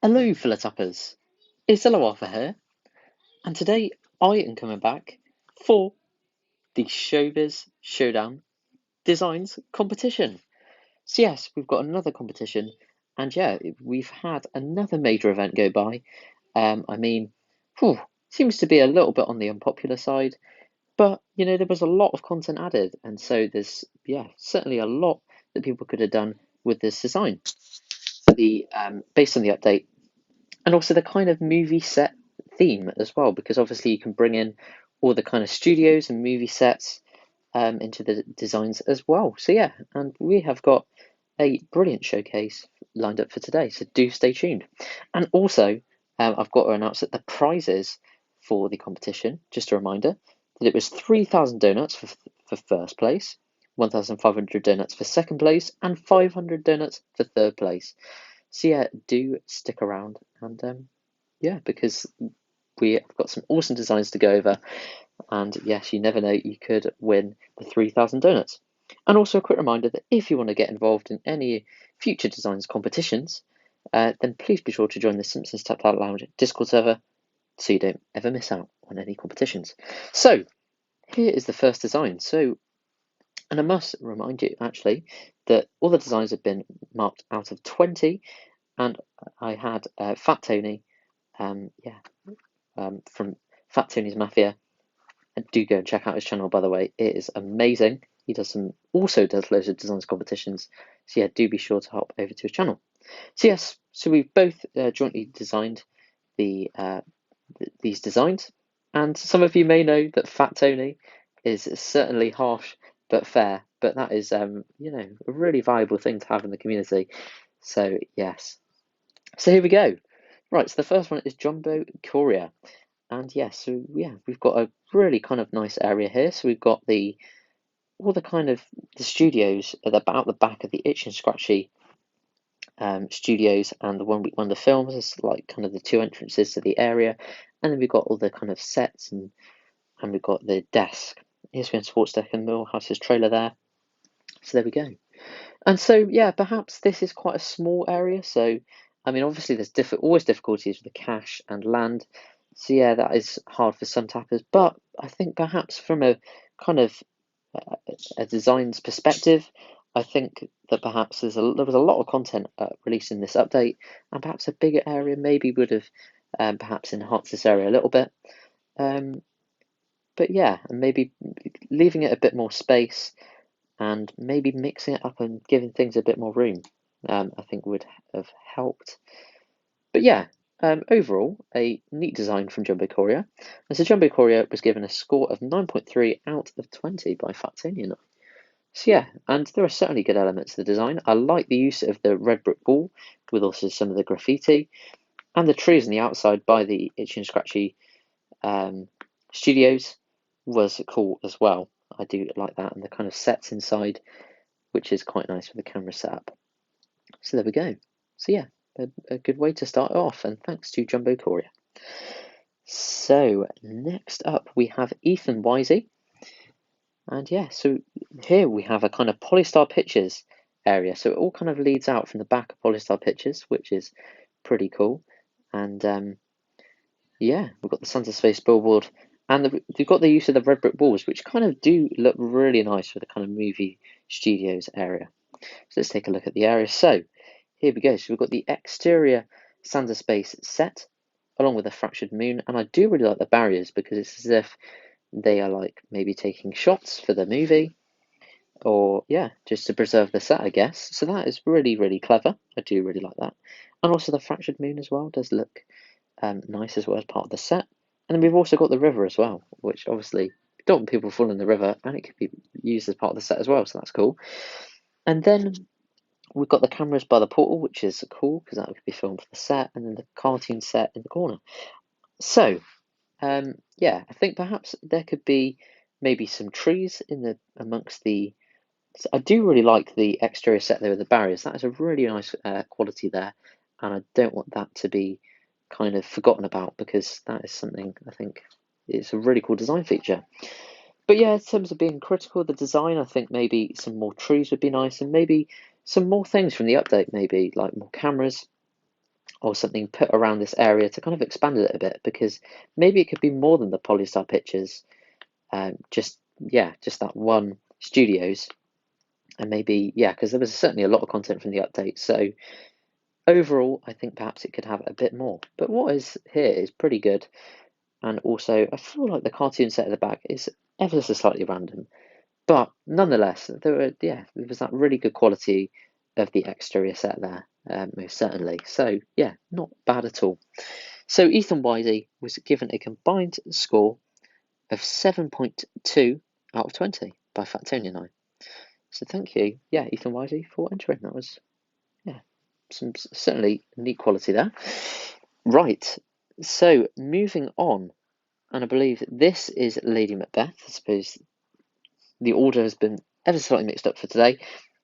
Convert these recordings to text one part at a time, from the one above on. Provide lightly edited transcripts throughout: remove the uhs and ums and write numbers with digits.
Hello, fellow tappers. It's ElloArfur here, and today I am coming back for the Showbiz Showdown Designs competition. So yes, we've got another competition, and yeah, we've had another major event go by. I mean, whew, seems to be a little bit on the unpopular side, but there was a lot of content added, and so there's certainly a lot that people could have done with this design. The based on the update and also the kind of movie set theme as well, because obviously you can bring in all the kind of studios and movie sets into the designs as well. So yeah, and we have got a brilliant showcase lined up for today, so do stay tuned. And also, I've got to announce that the prizes for the competition, just a reminder, that it was 3,000 donuts for first place, 1,500 donuts for second place, and 500 donuts for third place. So yeah, do stick around and yeah, because we have got some awesome designs to go over, and yes, you never know, you could win the 3,000 donuts. And also a quick reminder that if you want to get involved in any future designs competitions, then please be sure to join the Simpsons Tapped Out Lounge Discord server so you don't ever miss out on any competitions. So here is the first design. So, and I must remind you actually that all the designs have been marked out of 20, and I had Fat Tony, yeah, from Fat Tony's Mafia. And do go and check out his channel, by the way. It is amazing. He also does loads of designs competitions. So yeah, do be sure to hop over to his channel. So yes, so we've both jointly designed these designs, and some of you may know that Fat Tony is certainly harsh but fair. But that is, a really valuable thing to have in the community. So yes. So here we go. Right, so the first one is Jumbo Courier. And yeah, we've got a really kind of nice area here. So we've got all the kind of the studios at about the back of the Itch and Scratchy studios, and the one of the films is like kind of the two entrances to the area, and then we've got all the kind of sets and we've got the desk. ESPN Sports Deck and Millhouse's trailer there. So there we go. And so yeah, perhaps this is quite a small area. So I mean, obviously there's always difficulties with the cache and land. So yeah, that is hard for some tappers. But I think perhaps from a kind of a design's perspective, I think that perhaps there was a lot of content released in this update, and perhaps a bigger area maybe would have perhaps enhanced this area a little bit. Um, but yeah, and maybe leaving it a bit more space and maybe mixing it up and giving things a bit more room, I think would have helped. But yeah, overall, a neat design from Jumbo Courier. And so Jumbo Courier was given a score of 9.3 out of 20 by Fatinian. So yeah, and there are certainly good elements to the design. I like the use of the red brick wall with also some of the graffiti, and the trees on the outside by the Itchy and Scratchy studios was cool as well. I do like that, and the kind of sets inside, which is quite nice with the camera setup. So there we go. So yeah, a good way to start off, and thanks to Jumbo Courier. So next up we have Ethan Wisey, and yeah, so here we have a kind of Polystar Pictures area. So it all kind of leads out from the back of Polystar Pictures, which is pretty cool. And yeah, we've got the Santa Space billboard, and we've got the use of the red brick walls, which kind of do look really nice for the kind of movie studios area. So let's take a look at the area. So here we go. So we've got the exterior Santa Space set, along with a fractured moon, and I do really like the barriers because it's as if they are like maybe taking shots for the movie, or yeah, just to preserve the set, I guess. So that is really, really clever. I do really like that. And also the fractured moon as well does look nice as well as part of the set. And then we've also got the river as well, which obviously don't want people fall in the river, and it could be used as part of the set as well, so that's cool. And then we've got the cameras by the portal, which is cool because that could be filmed for the set, and then the cartoon set in the corner. So, yeah, I think perhaps there could be maybe some trees in the amongst the. So I do really like the exterior set there with the barriers. That is a really nice quality there, and I don't want that to be kind of forgotten about because that is something I think it's a really cool design feature. But yeah, in terms of being critical of the design, I think maybe some more trees would be nice, and maybe some more things from the update, maybe like more cameras, or something put around this area to kind of expand it a bit, because maybe it could be more than the Polystar pictures, just that one studios, and maybe because there was certainly a lot of content from the update. So overall, I think perhaps it could have a bit more. But what is here is pretty good, and also I feel like the cartoon set at the back is ever so slightly random, but nonetheless, there was that really good quality of the exterior set there, most certainly. So yeah, not bad at all. So Ethan Wisey was given a combined score of 7.2 out of 20 by Factonia9. So thank you, Ethan Wisey, for entering. That was some certainly neat quality there. Right, so moving on, and I believe this is Lady Macbeth. I suppose the order has been ever slightly mixed up for today.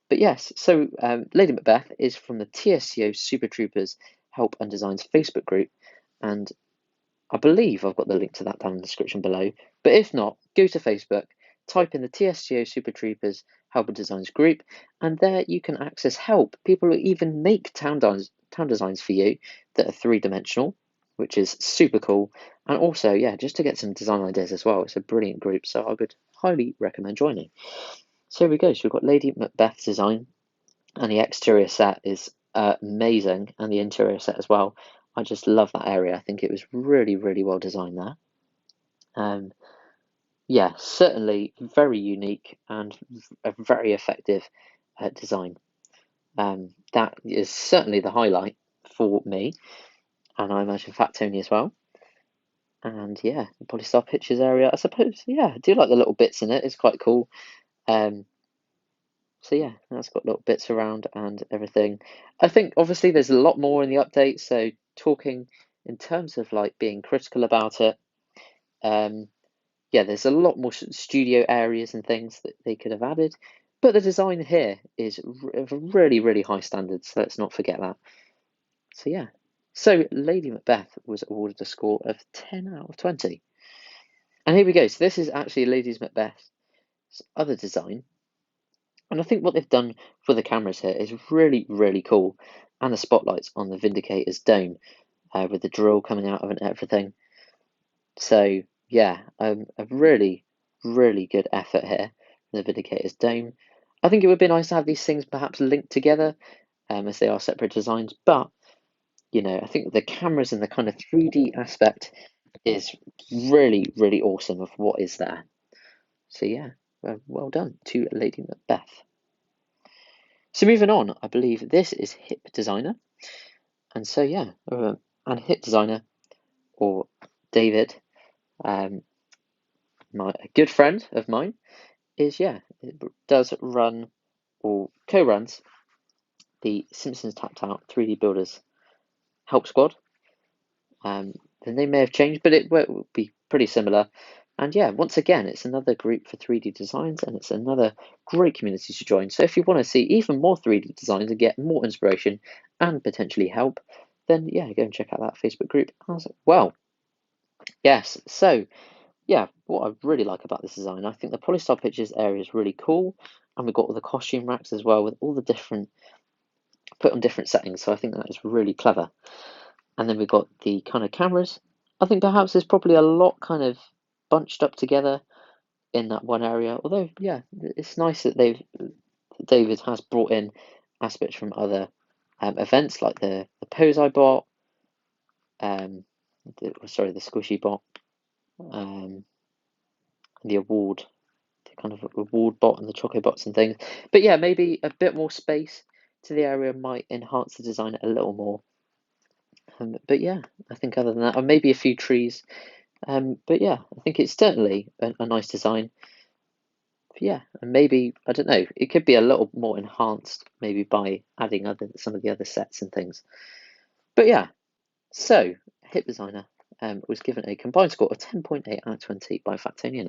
But yes, so Lady Macbeth is from the TSCO Super Troopers Help and Designs Facebook group, and I believe I've got the link to that down in the description below. But if not, go to Facebook, type in the TSCO Super Troopers Help and Designs group, and there you can access help. People who even make town designs for you that are three-dimensional, which is super cool. And also, just to get some design ideas as well. It's a brilliant group, so I would highly recommend joining. So here we go. So we've got Lady Macbeth's design, and the exterior set is amazing, and the interior set as well. I just love that area. I think it was really, really well designed there. Certainly very unique and a very effective design. That is certainly the highlight for me, and I imagine Fat Tony as well. And the Polystar Pictures area, I suppose, I do like the little bits in it. It's quite cool. So that's got little bits around and everything. I think obviously there's a lot more in the update. So talking in terms of like being critical about it, there's a lot more studio areas and things that they could have added. But the design here is of really, really high standards. So let's not forget that. So so Lady Macbeth was awarded a score of 10 out of 20. And here we go. So this is actually Lady Macbeth's other design. And I think what they've done for the cameras here is really, really cool. And the spotlights on the Vindicator's dome with the drill coming out of it and everything. So, a really, really good effort here for the Vindicator's dome. I think it would be nice to have these things perhaps linked together as they are separate designs. But, I think the cameras and the kind of 3D aspect is really, really awesome of what is there. So, well done to Lady Macbeth. So moving on, I believe this is Hip Designer. And so, and Hip Designer, or David, a good friend of mine, is, it does run or co-runs the Simpsons Tapped Out 3D Builders Help Squad. The name may have changed, but it will be pretty similar. And once again, it's another group for 3D designs, and it's another great community to join. So if you want to see even more 3D designs and get more inspiration and potentially help, then go and check out that Facebook group as well. Yes, so what I really like about this design, I think the Polystar Pictures area is really cool, and we've got all the costume racks as well with all the different, put on different settings, so I think that is really clever. And then we've got the kind of cameras. I think perhaps there's probably a lot kind of bunched up together in that one area, although it's nice that David has brought in aspects from other events like the pose I bought, the squishy bot, the award, the kind of award bot and the choco bots and things. But maybe a bit more space to the area might enhance the design a little more. But I think other than that, or maybe a few trees. But I think it's certainly a nice design. But and maybe, I don't know, it could be a little more enhanced maybe by adding some of the other sets and things. But so Hip Designer was given a combined score of 10.8 out of 20 by Factonia9.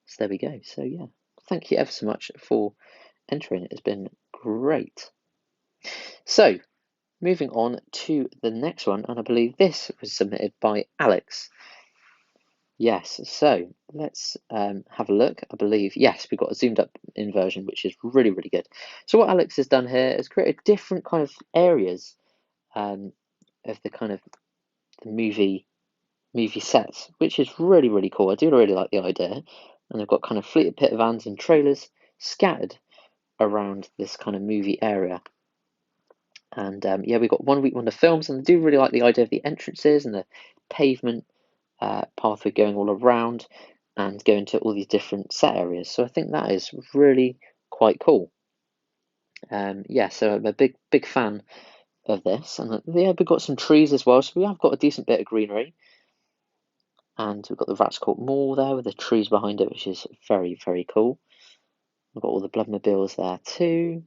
So there we go. So thank you ever so much for entering. It's been great. So moving on to the next one, and I believe this was submitted by Alex. Yes, so let's have a look. I believe, yes, we've got a zoomed up in version, which is really, really good. So what Alex has done here is created different kind of areas of the kind of the movie sets, which is really, really cool. I do really like the idea. And they've got kind of fleet pit vans and trailers scattered around this kind of movie area. And yeah, we've got 1 week wonder films, and I do really like the idea of the entrances and the pavement pathway going all around and going to all these different set areas. So I think that is really quite cool. Yeah, so I'm a big fan of this. And yeah, we've got some trees as well, so we have got a decent bit of greenery. And we've got the Rats Court Mall there with the trees behind it, which is very, very cool. We've got all the Bloodmobiles there too.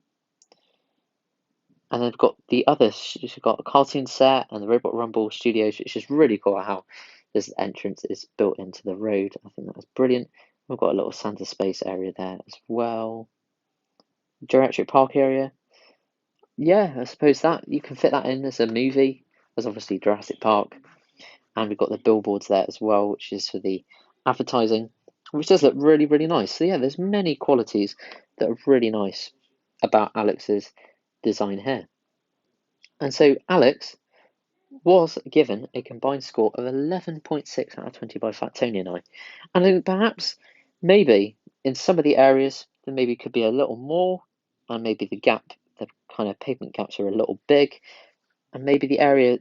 And then we've got the others. We've got a cartoon set and the Robot Rumble Studios, which is really cool how this entrance is built into the road. I think that's brilliant. We've got a little Santa Space area there as well. Jurassic Park area. Yeah, I suppose that you can fit that in as a movie. There's obviously Jurassic Park. And we've got the billboards there as well, which is for the advertising, which does look really, really nice. So yeah, there's many qualities that are really nice about Alex's design here. And so Alex was given a combined score of 11.6 out of 20 by Factonia. And I think perhaps, maybe, in some of the areas, there maybe could be a little more, and maybe the kind of pavement gaps are a little big, and maybe the area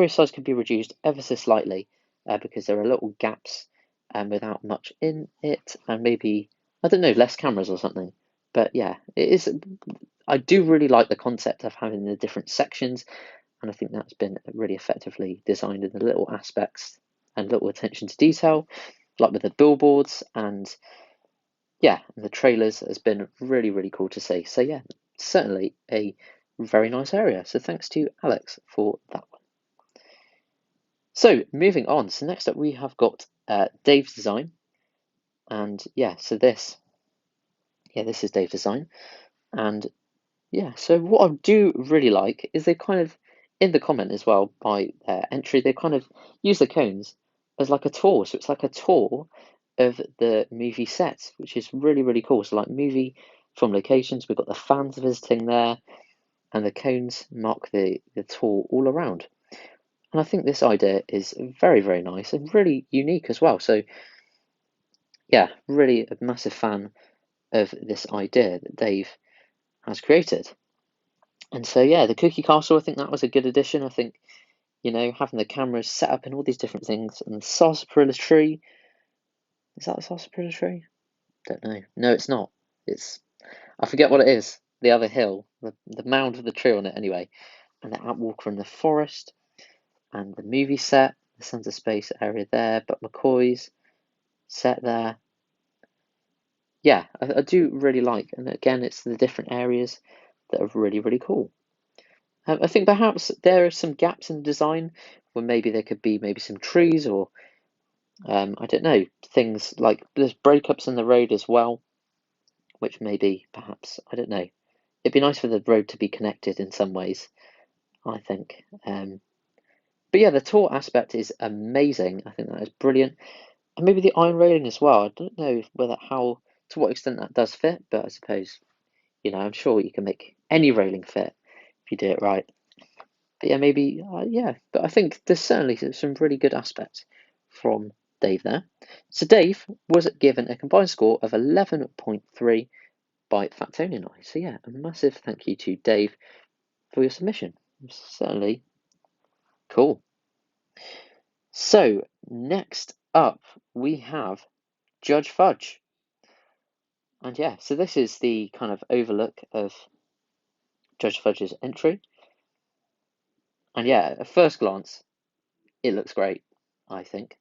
size could be reduced ever so slightly, because there are little gaps without much in it, and maybe, I don't know, less cameras or something. But yeah, it is. I do really like the concept of having the different sections, and I think that's been really effectively designed in the little aspects and little attention to detail, like with the billboards and yeah, the trailers has been really, really cool to see. So yeah, certainly a very nice area. So thanks to Alex for that one. So moving on. So next up we have got Dave's design, and yeah, so this is Dave's design, and yeah, so what I do really like is they kind of, in the comment as well by entry, they kind of use the cones as like a tour. So it's like a tour of the movie sets, which is really, really cool. So like movie film locations, we've got the fans visiting there, and the cones mark the tour all around. And I think this idea is very, very nice and really unique as well. So yeah, really a massive fan of this idea that Dave has created. And so yeah, the Cookie Castle, I think that was a good addition. I think, you know, having the cameras set up in all these different things, and the sarsaparilla tree. Is that a sarsaparilla tree? Don't know. No, it's not. It's, I forget what it is. The other hill, the mound with the tree on it anyway. And the Outwalker in the forest, and the movie set, the Santa Space area there, but McCoy's set there. Yeah, I do really like, and again, it's the different areas that are really, really cool. I think perhaps there are some gaps in the design where maybe there could be maybe some trees or I don't know, things like there's breakups in the road as well, which maybe perhaps, I don't know. It'd be nice for the road to be connected in some ways, I think. But yeah, the tour aspect is amazing. I think that is brilliant. And maybe the iron railing as well. I don't know whether to what extent that does fit, but I suppose, you know, I'm sure you can make any railing fit if you do it right. But yeah, maybe, yeah. But I think there's certainly some really good aspects from Dave there. So Dave was given a combined score of 11.3 by Factonia. So yeah, a massive thank you to Dave for your submission. Certainly cool. So next up we have Judge Fudge. And yeah, so this is the kind of overlook of Judge Fudge's entry. And yeah, at first glance, it looks great, I think.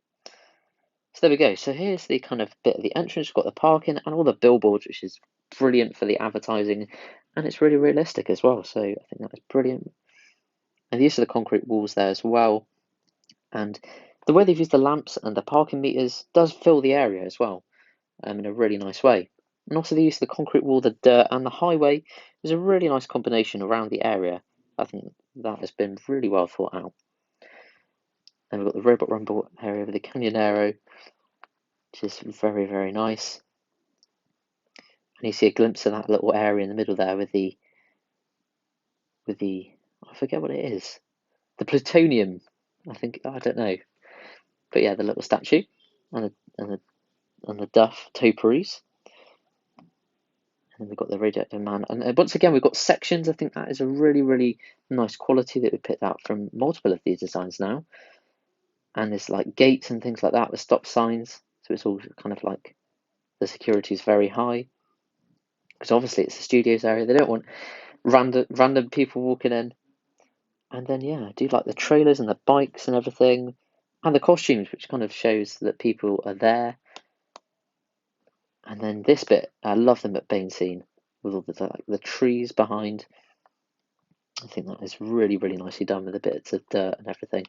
So there we go. So here's the kind of bit of the entrance. We've got the parking and all the billboards, which is brilliant for the advertising. And it's really realistic as well. So I think that is brilliant. And the use of the concrete walls there as well. And the way they've used the lamps and the parking meters does fill the area as well, in a really nice way. And also the use of the concrete wall, the dirt and the highway is a really nice combination around the area. I think that has been really well thought out. And we've got the Robot Rumble area with the Canyonero, which is very, very nice. And you see a glimpse of that little area in the middle there with the I forget what it is. the plutonium, I think, I don't know. But yeah, the little statue and the Duff topiaries. And we've got the radioactive man. And once again, we've got sections. I think that is a really, really nice quality that we picked out from multiple of these designs now. And there's like gates and things like that, the stop signs. So it's all kind of like the security is very high. Because obviously it's a studios area. They don't want random people walking in. And then, yeah, I do like the trailers and the bikes and everything. And the costumes, which kind of shows that people are there. And then this bit, I love the McBain scene with all the trees behind. I think that is really, really nicely done with the bits of dirt and everything,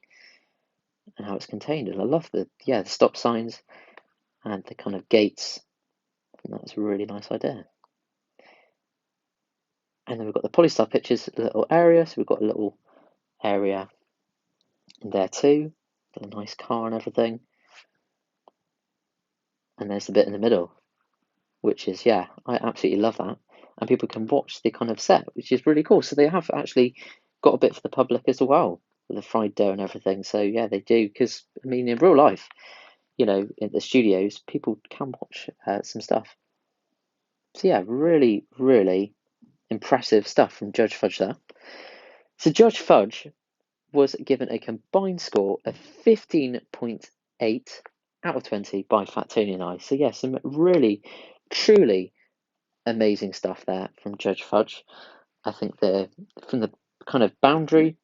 and how it's contained. And I love the stop signs and the kind of gates. I think that's a really nice idea. And then we've got the Polystar pictures little area. So we've got a little area in there too, got a nice car and everything. And there's the bit in the middle, which is, yeah, I absolutely love that. And people can watch the kind of set, which is really cool. So they have actually got a bit for the public as well, with the fried dough and everything. So yeah, they do, because I mean, in real life, you know, in the studios, people can watch some stuff. So yeah, really, really impressive stuff from Judge Fudge there. So Judge Fudge was given a combined score of 15.8 out of 20 by Fat Tony and I. So yeah, some really, truly amazing stuff there from Judge Fudge. I think from the kind of boundary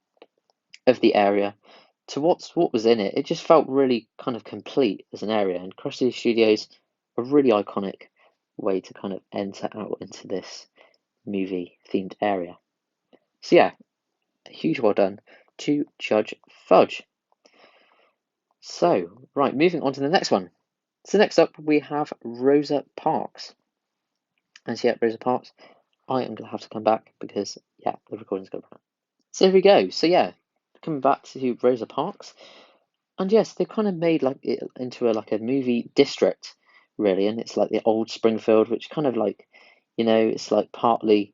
of the area to what was in it, it just felt really kind of complete as an area. And Krusty Studios, a really iconic way to kind of enter out into this movie themed area. So yeah, a huge well done to Judge Fudge. So right, moving on to the next one. So next up we have Rosa Parks. And so yeah, Rosa Parks, I am gonna have to come back because yeah, the recording's going back. So here we go. So yeah, coming back to Rosa Parks. And yes, they've kind of made like it into like a movie district, really, and it's like the old Springfield, which kind of like, you know, it's like partly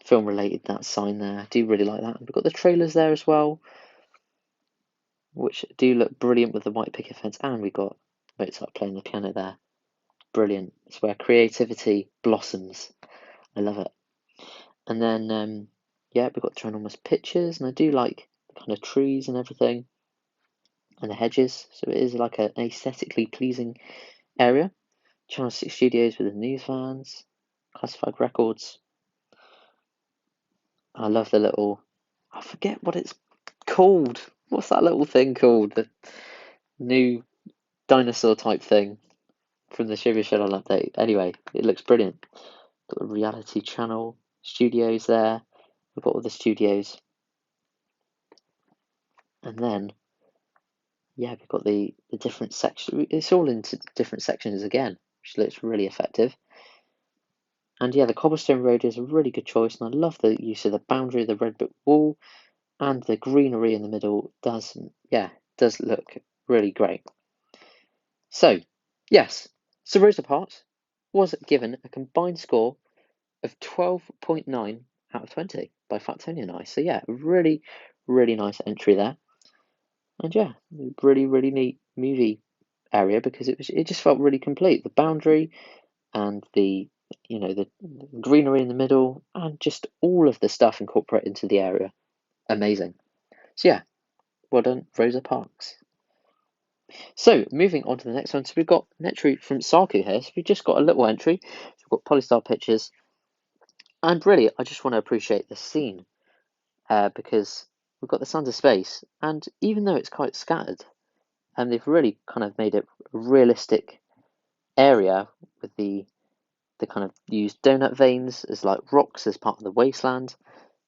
film related. That sign there, I do really like that. And we've got the trailers there as well, which do look brilliant with the white picket fence, and we've got Mozart playing the piano there. Brilliant. It's where creativity blossoms. I love it. And then yeah, we've got the ginormous pictures, and I do like the kind of trees and everything. And the hedges, so it is like an aesthetically pleasing area. Channel 6 Studios with the news vans, classified records. I love the little, I forget what it's called. What's that little thing called? The new dinosaur type thing from the Showbiz Showdown update. Anyway, it looks brilliant. Got the reality channel studios there. We've got all the studios. And then yeah, we've got the different sections. It's all into different sections again, which looks really effective. And yeah, the cobblestone road is a really good choice, and I love the use of the boundary of the red brick wall, and the greenery in the middle does look really great. So yes, so Rosa Parks was given a combined score of 12.9 out of 20 by Fat Tony and I. So yeah, really, really nice entry there. And yeah, really, really neat movie area because it just felt really complete. The boundary and the greenery in the middle and just all of the stuff incorporated into the area. Amazing. So yeah, well done, Rosa Parks. So moving on to the next one. So we've got an entry from Saku here. So we've just got a little entry. So we've got Polystar pictures. And really, I just want to appreciate the scene because we've got the Sounds of Space. And even though it's quite scattered, and they've really kind of made it a realistic area with the kind of used donut veins as like rocks as part of the wasteland.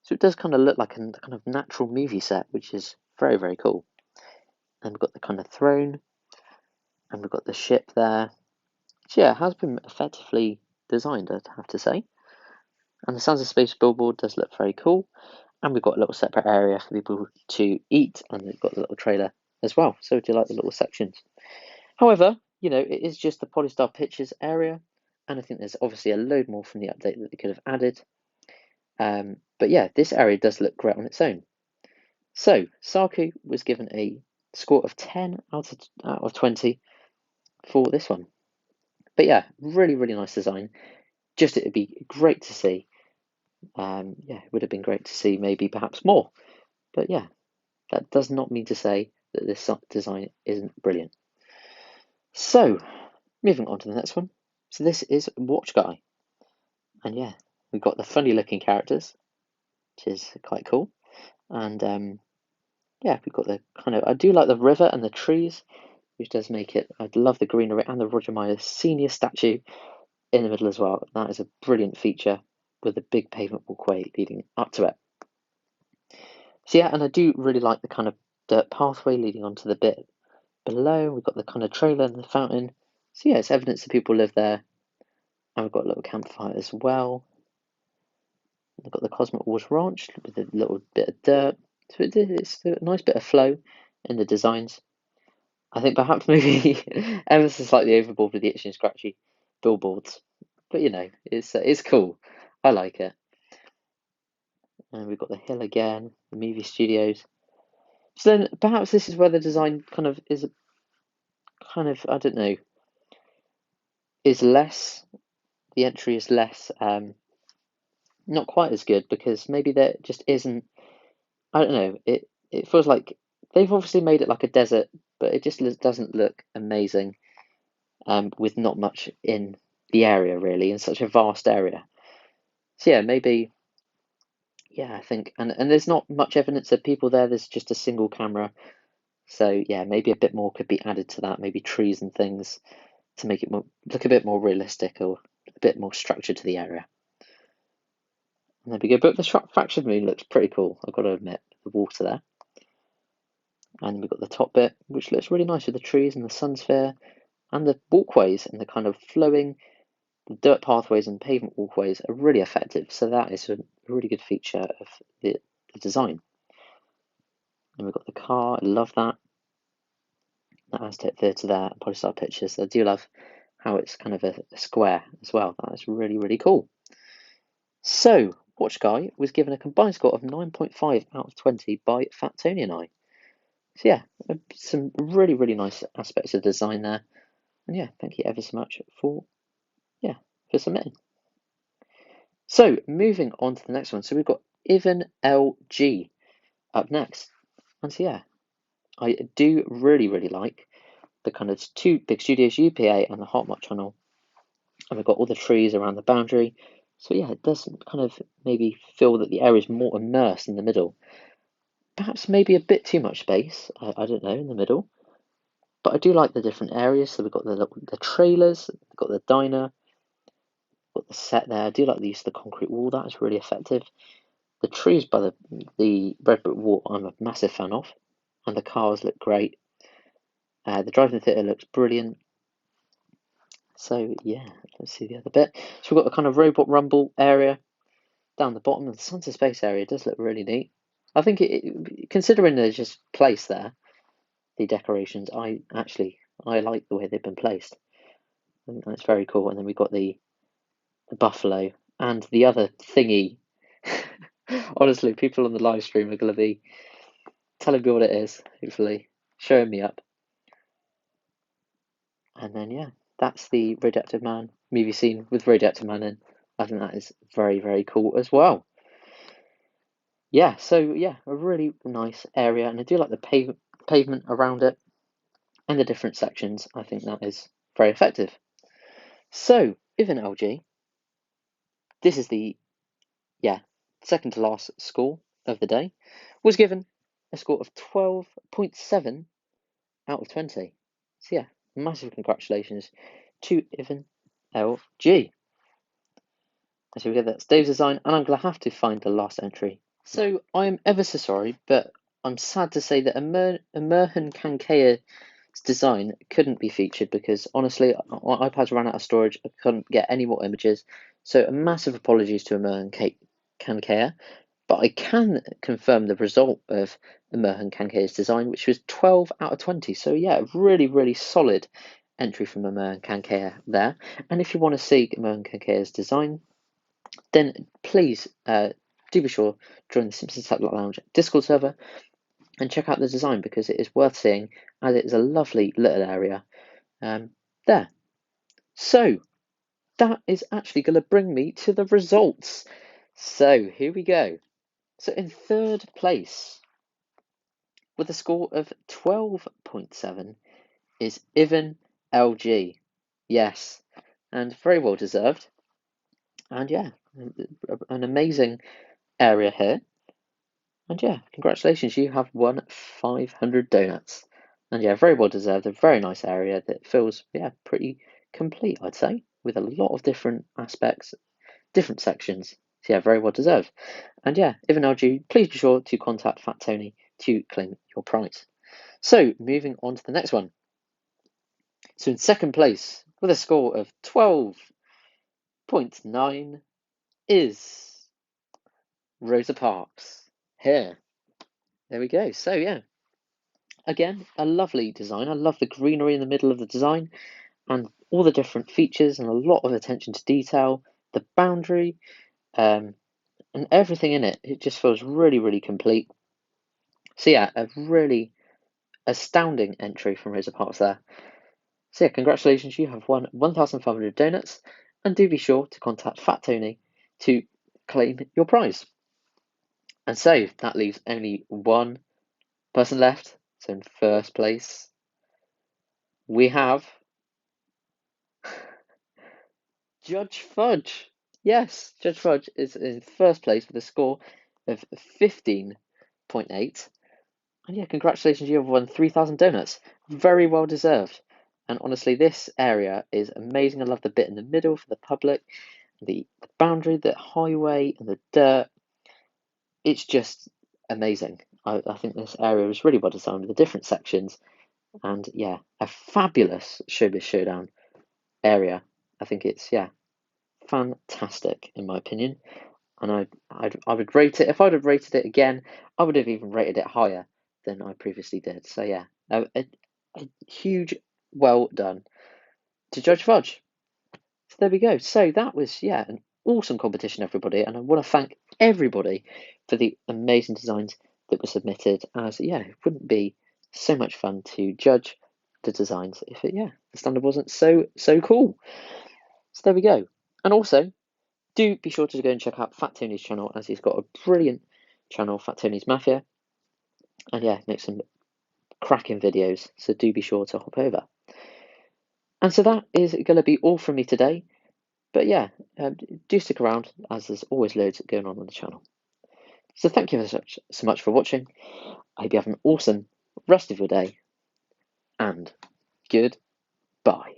So it does kind of look like a kind of natural movie set, which is very, very cool. And we've got the kind of throne, and we've got the ship there. So yeah, it has been effectively designed, I'd have to say. And the Sounds of Space billboard does look very cool. And we've got a little separate area for people to eat, and we've got the little trailer as well. So I do like the little sections. However, you know, it is just the Polystar Pictures area, and I think there's obviously a load more from the update that they could have added. But yeah, this area does look great on its own. So Saku was given a score of 10 out of 20 for this one. But yeah, really, really nice design. Just it'd be great to see. Yeah, it would have been great to see maybe perhaps more. But yeah, that does not mean to say that this design isn't brilliant. So, moving on to the next one. So this is Watch Guy. And yeah, we've got the funny looking characters, which is quite cool. And yeah, we've got the kind of, I do like the river and the trees, which does make it, I love the greenery and the Roger Myers senior statue in the middle as well. That is a brilliant feature with a big pavement walkway leading up to it. So yeah, and I do really like the kind of dirt pathway leading onto the bit below. We've got the kind of trailer and the fountain. So yeah, it's evidence that people live there. And we've got a little campfire as well. We've got the Cosmic Wars Ranch with a little bit of dirt. So it's a nice bit of flow in the designs. I think perhaps maybe ever so slightly overboard with the itchy and scratchy billboards. But you know, it's cool. I like it. And we've got the hill again, the movie studios. So then perhaps this is where the design kind of is I don't know, is less, the entry is less not quite as good because maybe there just isn't, I don't know, it feels like they've obviously made it like a desert, but it just doesn't look amazing with not much in the area really, in such a vast area. So yeah, maybe, yeah, I think, and there's not much evidence of people there. There's just a single camera. So yeah, maybe a bit more could be added to that, maybe trees and things to make it look a bit more realistic or a bit more structure to the area. And there we go. But the fractured moon looks pretty cool, I've got to admit, the water there. And we've got the top bit, which looks really nice with the trees and the sun sphere and the walkways and the kind of flowing dirt pathways and pavement walkways are really effective. So that is a really good feature of the design. And we've got the car, I love that. That Aztec Theatre there, polystyle pictures. I do love how it's kind of a square as well. That is really, really cool. So, Watch Guy was given a combined score of 9.5 out of 20 by Fat Tony and I. So yeah, some really, really nice aspects of design there. And yeah, thank you ever so much for submitting. So moving on to the next one. So we've got Ivan LG up next. And so yeah, I do really, really like the kind of two big studios, UPA and the Hotmart Tunnel. And we've got all the trees around the boundary. So yeah, it does kind of maybe feel that the area is more immersed in the middle. Perhaps maybe a bit too much space, I don't know, in the middle. But I do like the different areas. So we've got the trailers, we've got the diner, we've got the set there. I do like the use of the concrete wall, that is really effective. The trees by the red brick wall I'm a massive fan of. And the cars look great. The driving theatre looks brilliant. So yeah, let's see the other bit. So we've got the kind of robot rumble area down the bottom, and the Sons of Space area does look really neat. I think considering there's just placed there, the decorations, I like the way they've been placed. And it's very cool. And then we've got the buffalo and the other thingy. Honestly, people on the live stream are going to be telling me what it is, hopefully, showing me up. And then, yeah, that's the Radioactive Man movie scene with Radioactive Man in. I think that is very, very cool as well. Yeah, so yeah, a really nice area, and I do like the pavement around it and the different sections. I think that is very effective. So, Ivan LG, this is the second to last score of the day, was given a score of 12.7 out of 20. So yeah, massive congratulations to Ivan LG. So we get that's Dave's design, and I'm going to have to find the last entry. So I am ever so sorry, but I'm sad to say that Emerhan Kankea's design couldn't be featured because honestly, my iPads ran out of storage. I couldn't get any more images. So a massive apologies to Emerhan Kankea. But I can confirm the result of Emerhan Kankea's design, which was 12 out of 20. So yeah, really, really solid entry from Emerhan Kankea there. And if you want to see Emerhan Kankea's design, then please do be sure to join the Simpsons Satellite Lounge Discord server. and check out the design because it is worth seeing, as it is a lovely little area there. So that is actually going to bring me to the results. So here we go. So in third place, with a score of 12.7, is Ivan LG. Yes, and very well deserved. And yeah, an amazing area here. And yeah, congratulations, you have won 500 donuts. And yeah, very well deserved. A very nice area that feels, yeah, pretty complete, I'd say, with a lot of different aspects, different sections. So yeah, very well deserved. And yeah, if an LG, please be sure to contact Fat Tony to claim your prize. So moving on to the next one. So in second place, with a score of 12.9, is Rosa Parks. Here. There we go. So yeah, again, a lovely design. I love the greenery in the middle of the design and all the different features and a lot of attention to detail, the boundary, and everything in it. It just feels really, really complete. So yeah, a really astounding entry from Rosa Parks there. So yeah, congratulations, you have won 1,500 donuts, and do be sure to contact Fat Tony to claim your prize. And so that leaves only one person left. So in first place, we have Judge Fudge. Yes, Judge Fudge is in first place with a score of 15.8. And yeah, congratulations, you have won 3,000 donuts. Very well deserved. And honestly, this area is amazing. I love the bit in the middle for the public, the boundary, the highway, and the dirt. It's just amazing. I think this area is really well designed with the different sections. And yeah, a fabulous Showbiz Showdown area. I think it's, yeah, fantastic in my opinion. And I would rate it, if I'd have rated it again, I would have even rated it higher than I previously did. So yeah, a huge well done to Judge Fudge. So there we go. So that was, yeah, an awesome competition, everybody, and I want to thank everybody for the amazing designs that were submitted. As yeah, it wouldn't be so much fun to judge the designs if it, yeah, the standard wasn't so cool. So there we go. And also, do be sure to go and check out Fat Tony's channel, as he's got a brilliant channel, Fat Tony's Mafia, and yeah, makes some cracking videos. So do be sure to hop over. And so that is going to be all from me today. But yeah, do stick around, as there's always loads going on the channel. So thank you so much for watching. I hope you have an awesome rest of your day, and goodbye.